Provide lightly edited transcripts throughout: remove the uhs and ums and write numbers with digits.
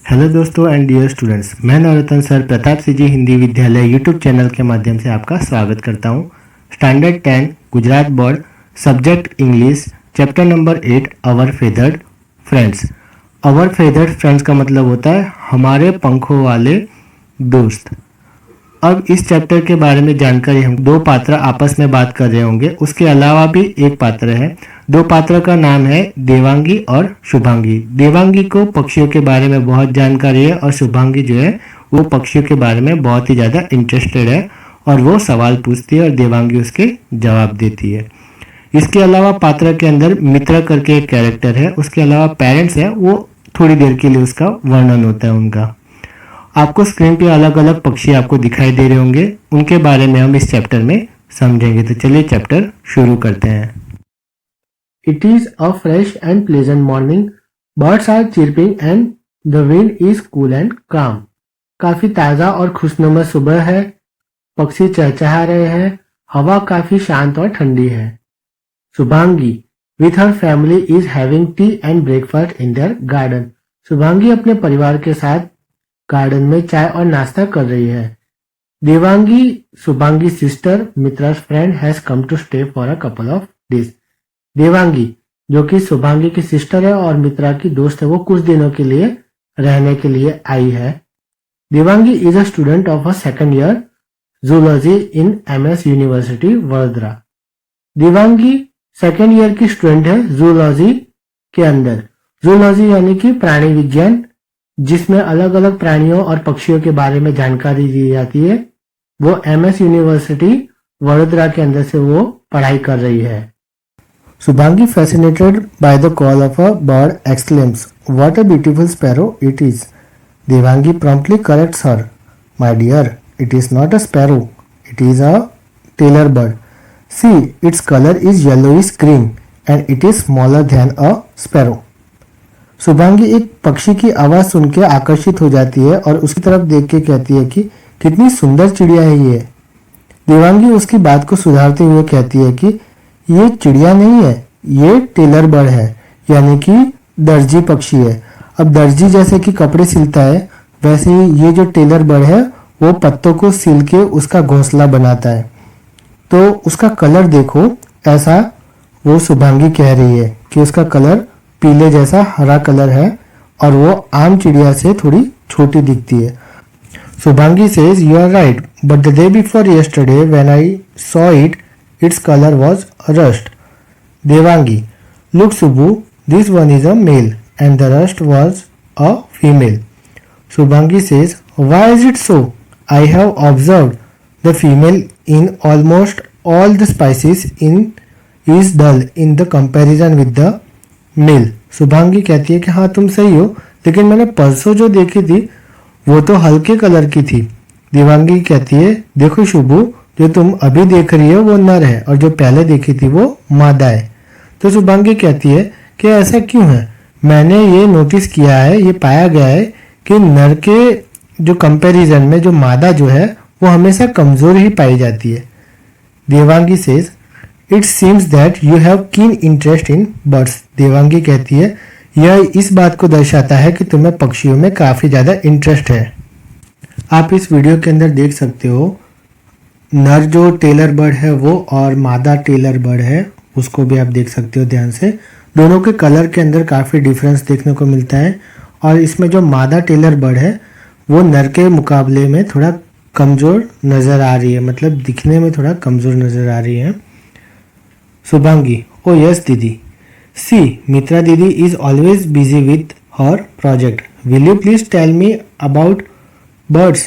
Hello दोस्तों and dear students, मैं नवरत्न sir Pratap Singh ji Hindi विद्यालय यूट्यूब चैनल के माध्यम से आपका स्वागत करता हूं। Standard 10 Gujarat board, subject English, chapter number 8 our feathered friends. Our feathered friends का मतलब होता है हमारे पंखों वाले दोस्त। अब इस चैप्टर के बारे में जानकारी हम दो पात्र आपस में बात कर रहे होंगे, उसके अलावा भी एक पात्र है। दो पात्र का नाम है देवांगी और शुभांगी। देवांगी को पक्षियों के बारे में बहुत जानकारी है और शुभांगी जो है वो पक्षियों के बारे में बहुत ही ज़्यादा इंटरेस्टेड है और वो सवाल पूछती है और देवांगी उसके जवाब देती है। इसके अलावा पात्र के अंदर मित्र करके एक कैरेक्टर है, उसके अलावा पेरेंट्स है, वो थोड़ी देर के लिए उसका वर्णन होता है उनका। आपको स्क्रीन पे अलग अलग पक्षी आपको दिखाई दे रहे होंगे, उनके बारे में हम इस चैप्टर में समझेंगे। तो चलिए चैप्टर शुरू करते हैं। It is a fresh and pleasant morning. Birds are chirping and the wind is cool and calm. काफी ताज़ा और खुशनुमा सुबह है, पक्षी चहचहा रहे हैं, हवा काफी शांत और ठंडी है। Shubhangi with her family is having tea and breakfast in their garden. Shubhangi अपने परिवार के साथ गार्डन में चाय और नाश्ता कर रही है। Devangi, Shubhangi sister, Mitra's friend has come to stay for a couple of days. Devangi जो कि शुभांगी की सिस्टर है और मित्रा की दोस्त है, वो कुछ दिनों के लिए रहने के लिए आई है। Devangi is a student of a second year zoology in MS university Vadodara. Devangi second year की स्टूडेंट है जूलॉजी के अंदर। जूलॉजी यानी कि प्राणी विज्ञान, जिसमें अलग अलग प्राणियों और पक्षियों के बारे में जानकारी दी जाती है। वो MS यूनिवर्सिटी वडोदरा के अंदर से वो पढ़ाई कर रही है। Shubhangi, fascinated by the call of a bird, exclaims, "What a beautiful sparrow it is!" Devangi promptly corrects her, "My dear, it is not a sparrow. It is a tailor bird. See, its color is yellowish green and it is smaller than a sparrow." Shubhangi एक पक्षी की आवाज़ सुन के आकर्षित हो जाती है और उसकी तरफ देख के कहती है कि कितनी सुंदर चिड़िया है ये। देवांगी उसकी बात को सुधारते हुए कहती है कि ये चिड़िया नहीं है, ये टेलर बर्ड है, यानी कि दर्जी पक्षी है। अब दर्जी जैसे कि कपड़े सिलता है, वैसे ही ये जो टेलर बर्ड है वो पत्तों को सिल के उसका घोंसला बनाता है। तो उसका कलर देखो, ऐसा वो शुभांगी कह रही है कि उसका कलर पीले जैसा हरा कलर है और वो आम चिड़िया से थोड़ी छोटी दिखती है। Shubhangi says, "You are right, but the day before yesterday when I saw it, its color was rust." Devangi, "Look Subbu, this one is a male and the rust was a female." Shubhangi says, "Why is it so? I have observed the female in almost all the species is dull in the comparison with the male." Shubhangi कहती है कि हाँ तुम सही हो, लेकिन मैंने परसों जो देखी थी वो तो हल्के कलर की थी। देवांगी कहती है, देखो शुभू, जो तुम अभी देख रही हो वो नर है और जो पहले देखी थी वो मादा है। तो शुभांगी कहती है कि ऐसा क्यों है? मैंने ये नोटिस किया है, ये पाया गया है कि नर के जो कंपैरिजन में जो मादा जो है वो हमेशा कमजोर ही पाई जाती है। Devangi says, "It seems that you have keen interest in birds." Devangi कहती है, यह इस बात को दर्शाता है कि तुम्हें पक्षियों में काफ़ी ज़्यादा इंटरेस्ट है। आप इस वीडियो के अंदर देख सकते हो, नर जो टेलर बर्ड है वो और मादा टेलर बर्ड है उसको भी आप देख सकते हो ध्यान से। दोनों के कलर के अंदर काफ़ी डिफरेंस देखने को मिलता है और इसमें जो मादा टेलर बर्ड है वो नर के मुकाबले में थोड़ा कमज़ोर नज़र आ रही है, मतलब दिखने में थोड़ा कमज़ोर नज़र आ रही है। शुभांगी, "Oh yes दीदी. See, Mitra दीदी is always busy with her project. Will you please tell me about birds?"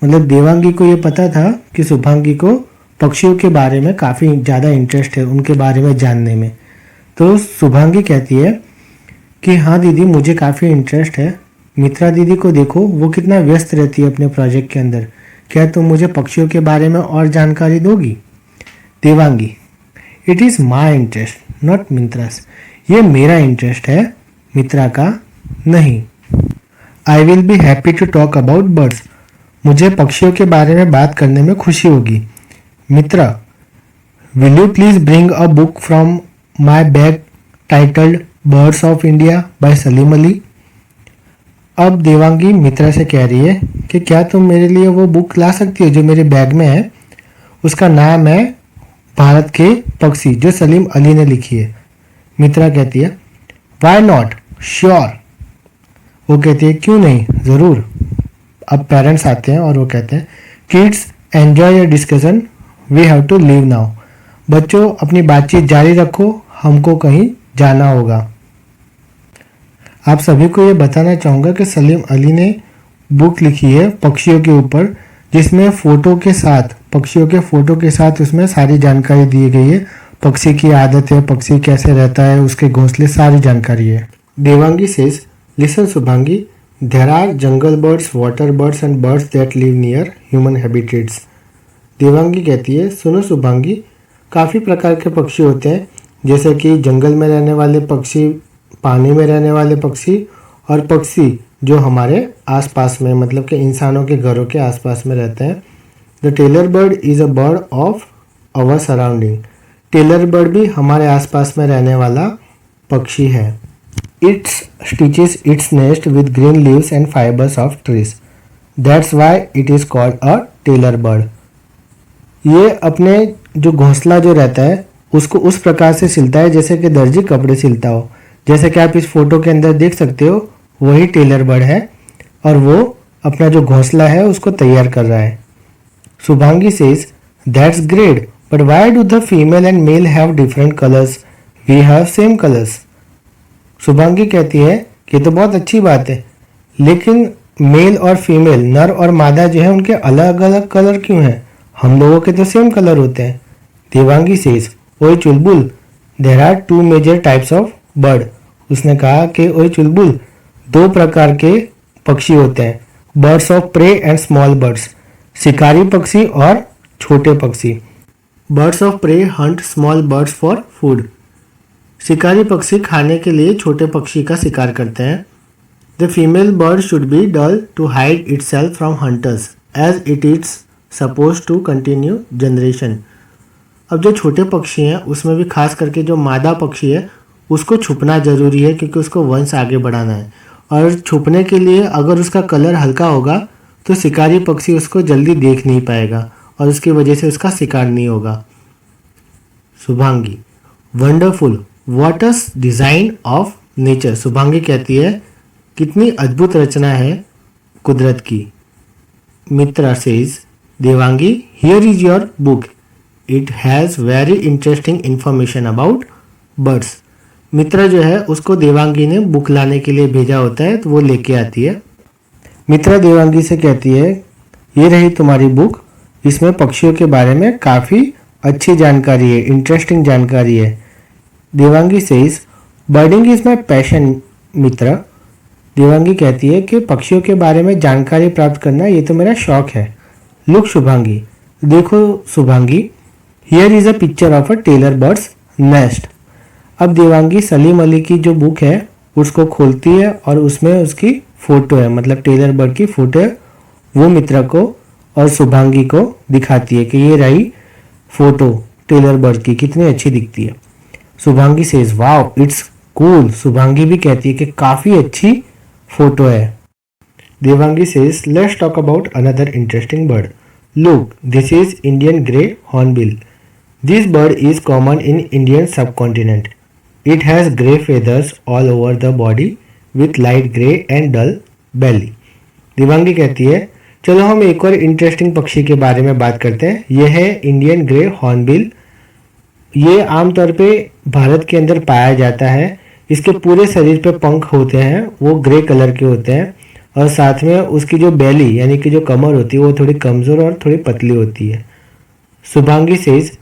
मतलब देवांगी को ये पता था कि शुभांगी को पक्षियों के बारे में काफ़ी ज़्यादा इंटरेस्ट है, उनके बारे में जानने में। तो शुभांगी कहती है कि हाँ दीदी, मुझे काफ़ी इंटरेस्ट है। मित्रा दीदी को देखो, वो कितना व्यस्त रहती है अपने प्रोजेक्ट के अंदर। क्या तुम मुझे पक्षियों के बारे में और जानकारी दोगी? Devangi, "It is my interest, not Mitra's." ये मेरा इंटरेस्ट है, मित्रा का नहीं। "I will be happy to talk about birds." मुझे पक्षियों के बारे में बात करने में खुशी होगी। मित्रा, "Will you please bring a book from my bag titled Birds of India by Salim Ali?" अब देवांगी मित्रा से कह रही है कि क्या तुम मेरे लिए वो बुक ला सकती हो जो मेरे बैग में है। उसका नाम है भारत के पक्षी, जो सलीम अली ने लिखी है। मित्रा कहती है वाई नॉट, श्योर। वो कहती है क्यों नहीं, ज़रूर। अब पेरेंट्स आते हैं और वो कहते हैं kids enjoy your discussion, we have to leave now. बच्चों अपनी बातचीत जारी रखो, हमको कहीं जाना होगा। आप सभी को ये बताना चाहूँगा कि सलीम अली ने बुक लिखी है पक्षियों के ऊपर, जिसमें फ़ोटो के साथ, पक्षियों के फ़ोटो के साथ उसमें सारी जानकारी दी गई है। पक्षी की आदत है, पक्षी कैसे रहता है, उसके घोंसले, सारी जानकारी है। Devangi says listen Shubhangi, there are jungle birds, water birds and birds that live near human habitats. Devangi कहती है सुनो शुभांगी, काफ़ी प्रकार के पक्षी होते हैं, जैसे कि जंगल में रहने वाले पक्षी, पानी में रहने वाले पक्षी, और पक्षी जो हमारे आसपास में, मतलब कि इंसानों के घरों के आसपास में रहते हैं। The tailor bird is a bird of our surrounding. Tailor bird भी हमारे आसपास में रहने वाला पक्षी है। Its stitches its nest with green leaves and fibres of trees, that's why it is called a tailor bird. ये अपने जो घोंसला जो रहता है उसको उस प्रकार से सिलता है जैसे कि दर्जी कपड़े सिलता हो। जैसे कि आप इस फोटो के अंदर देख सकते हो, वही टेलर बर्ड है और वो अपना जो घोंसला है उसको तैयार कर रहा है। Shubhangi says that's great, but why do the female and male have different colours, we have same colours. Shubhangi कहती है कि तो बहुत अच्छी बात है, लेकिन मेल और फीमेल, नर और मादा जो है, उनके अलग अलग कलर क्यों हैं, हम लोगों के तो सेम कलर होते हैं। देवांगी सेज ओए Chulbul, there are two major types of bird. उसने कहा कि ओए चुलबुल, दो प्रकार के पक्षी होते हैं, birds of prey and small birds, शिकारी पक्षी और छोटे पक्षी। Birds of prey hunt small birds for food. शिकारी पक्षी खाने के लिए छोटे पक्षी का शिकार करते हैं। The female bird should be dull to hide itself from hunters as it is suppose to continue generation. अब जो छोटे पक्षी हैं उसमें भी खास करके जो मादा पक्षी है उसको छुपना ज़रूरी है, क्योंकि उसको वंश आगे बढ़ाना है। और छुपने के लिए अगर उसका कलर हल्का होगा तो शिकारी पक्षी उसको जल्दी देख नहीं पाएगा और उसकी वजह से उसका शिकार नहीं होगा। Shubhangi wonderful, what a design of nature. Shubhangi कहती है कितनी अद्भुत रचना है कुदरत की। Mitra says Devangi here is your book, it has very interesting information about birds. Mitra जो है उसको देवांगी ने बुक लाने के लिए भेजा होता है, तो वो लेके आती है। मित्रा देवांगी से कहती है ये रही तुम्हारी बुक, इसमें पक्षियों के बारे में काफ़ी अच्छी जानकारी है, इंटरेस्टिंग जानकारी है। Devangi says birding is my passion Mitra. Devangi कहती है कि पक्षियों के बारे में जानकारी प्राप्त करना ये तो मेरा शौक है। लुक शुभांगी, देखो Shubhangi, here is a picture of a tailor birds nest. अब देवांगी सलीम अली की जो बुक है उसको खोलती है और उसमें उसकी फ़ोटो है, मतलब टेलर बर्ड की फ़ोटो है। वो मित्रा को और शुभांगी को दिखाती है कि ये रही फ़ोटो टेलर बर्ड की, कितनी अच्छी दिखती है। Shubhangi says wow it's cool. Shubhangi भी कहती है कि काफ़ी अच्छी फ़ोटो है। Devangi says let's talk about another interesting bird. Look this is Indian grey hornbill. This bird is common in Indian subcontinent. It has grey feathers all over the body with light grey and dull belly. Devangi कहती है चलो हम एक और interesting पक्षी के बारे में बात करते हैं। यह है इंडियन ग्रे हॉर्नबिल। ये आमतौर पे भारत के अंदर पाया जाता है। इसके पूरे शरीर पे पंख होते हैं, वो ग्रे कलर के होते हैं, और साथ में उसकी जो बेली यानी कि जो कमर होती है वो थोड़ी कमज़ोर और थोड़ी पतली होती है। शुभांगी सेज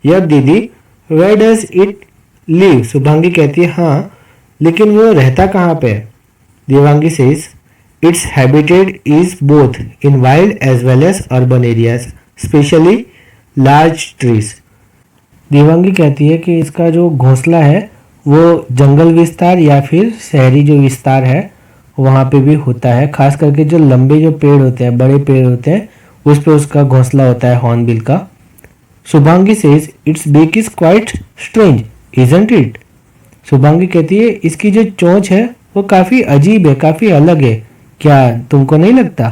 यप दीदी where does it live. Shubhangi कहती है हाँ, लेकिन वो रहता कहाँ पे है। Devangi says its habitat is both in wild as well as urban areas, especially large trees. Devangi कहती है कि इसका जो घोंसला है वो जंगल विस्तार या फिर शहरी जो विस्तार है वहाँ पे भी होता है। खास करके जो लंबे जो पेड़ होते हैं, बड़े पेड़ होते हैं, उस पे उसका घोंसला होता है हॉर्नबिल का। Shubhangi says its beak is quite strange isn't it. Shubhangi कहती है इसकी जो चोंच है वो काफ़ी अजीब है, काफ़ी अलग है, क्या तुमको नहीं लगता?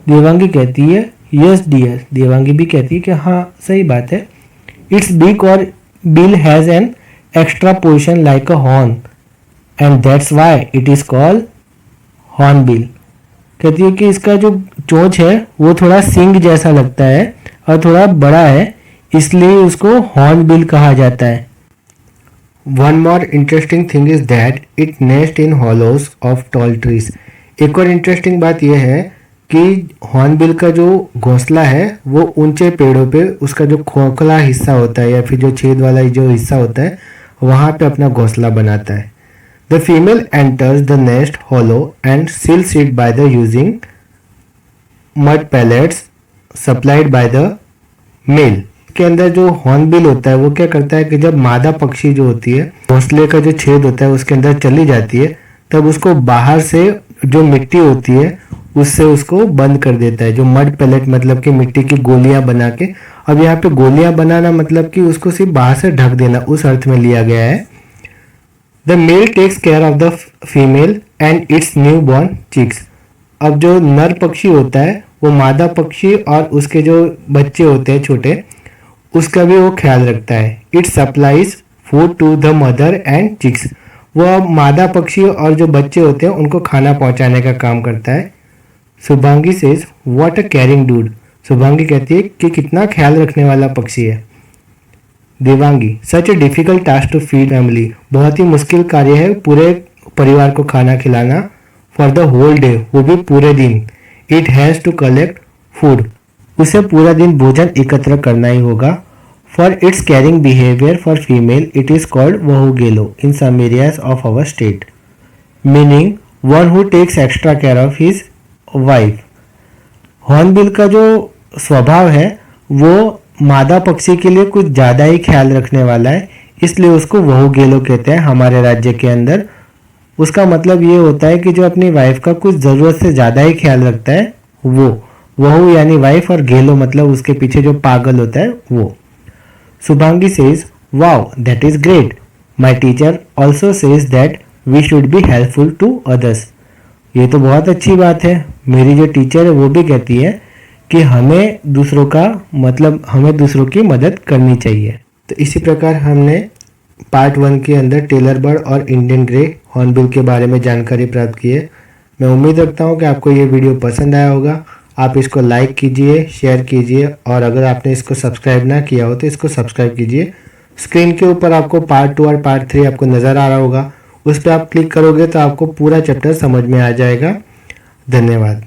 देवांगी कहती है यस डियर। देवांगी भी कहती है कि हाँ सही बात है। इट्स बिग और bill has an extra position like a horn and that's why it is called hornbill. कहती है कि इसका जो चोंच है वो थोड़ा सिंग जैसा लगता है और थोड़ा बड़ा है, इसलिए उसको हॉर्नबिल कहा जाता है। One more interesting thing is that it nest in hollows of tall trees. एक और इंटरेस्टिंग बात यह है कि हॉर्नबिल का जो घोंसला है वो ऊंचे पेड़ों पे उसका जो खोखला हिस्सा होता है या फिर जो छेद वाला जो हिस्सा होता है वहाँ पे अपना घोंसला बनाता है। The female enters the nest hollow and seals it by the using mud pellets supplied by the male. के अंदर जो हॉर्नबिल होता है वो क्या करता है कि जब मादा पक्षी जो होती है घोंसले का जो छेद होता है उसके अंदर चली जाती है, तब उसको बाहर से जो मिट्टी होती है उससे उसको बंद कर देता है। जो मड पैलेट मतलब कि मिट्टी की गोलियां बना के, अब यहाँ पे गोलियां बनाना मतलब कि उसको सिर्फ बाहर से ढक देना, उस अर्थ में लिया गया है। The male takes care of the female and its new born chicks. अब जो नर पक्षी होता है वो मादा पक्षी और उसके जो बच्चे होते हैं छोटे, उसका भी वो ख्याल रखता है। It supplies food to the mother and chicks. वो अब मादा पक्षी और जो बच्चे होते हैं उनको खाना पहुंचाने का काम करता है। Shubhangi says what a caring dude. Shubhangi कहती है कि कितना ख्याल रखने वाला पक्षी है। Devangi such a difficult task to feed family. बहुत ही मुश्किल कार्य है पूरे परिवार को खाना खिलाना। फॉर द होल डे, वो भी पूरे दिन। It has to collect food, उसे पूरा दिन भोजन एकत्र करना ही होगा। For its caring behaviour for female it is called वहुगेलो in some areas of our state, meaning one who takes extra care of his wife. Hornbill का जो स्वभाव है वो मादा पक्षी के लिए कुछ ज़्यादा ही ख्याल रखने वाला है, इसलिए उसको वहुगेलो कहते हैं हमारे राज्य के अंदर। उसका मतलब ये होता है कि जो अपनी वाइफ का कुछ ज़रूरत से ज़्यादा ही ख्याल रखता है वो। वहू यानी वाइफ और गेलो मतलब उसके पीछे जो पागल होता है वो। Shubhangi says wow that is great. My teacher also says that we should be helpful to others. ये तो बहुत अच्छी बात है। मेरी जो टीचर है वो भी कहती है कि हमें दूसरों की मदद करनी चाहिए। तो इसी प्रकार हमने पार्ट 1 के अंदर टेलर बर्ड और इंडियन ग्रे हॉर्नबिल के बारे में जानकारी प्राप्त की है। मैं उम्मीद रखता हूँ कि आपको ये वीडियो पसंद आया होगा। आप इसको लाइक कीजिए, शेयर कीजिए और अगर आपने इसको सब्सक्राइब ना किया हो तो इसको सब्सक्राइब कीजिए। स्क्रीन के ऊपर आपको पार्ट 2 और पार्ट 3 आपको नज़र आ रहा होगा, उस पर आप क्लिक करोगे तो आपको पूरा चैप्टर समझ में आ जाएगा। धन्यवाद।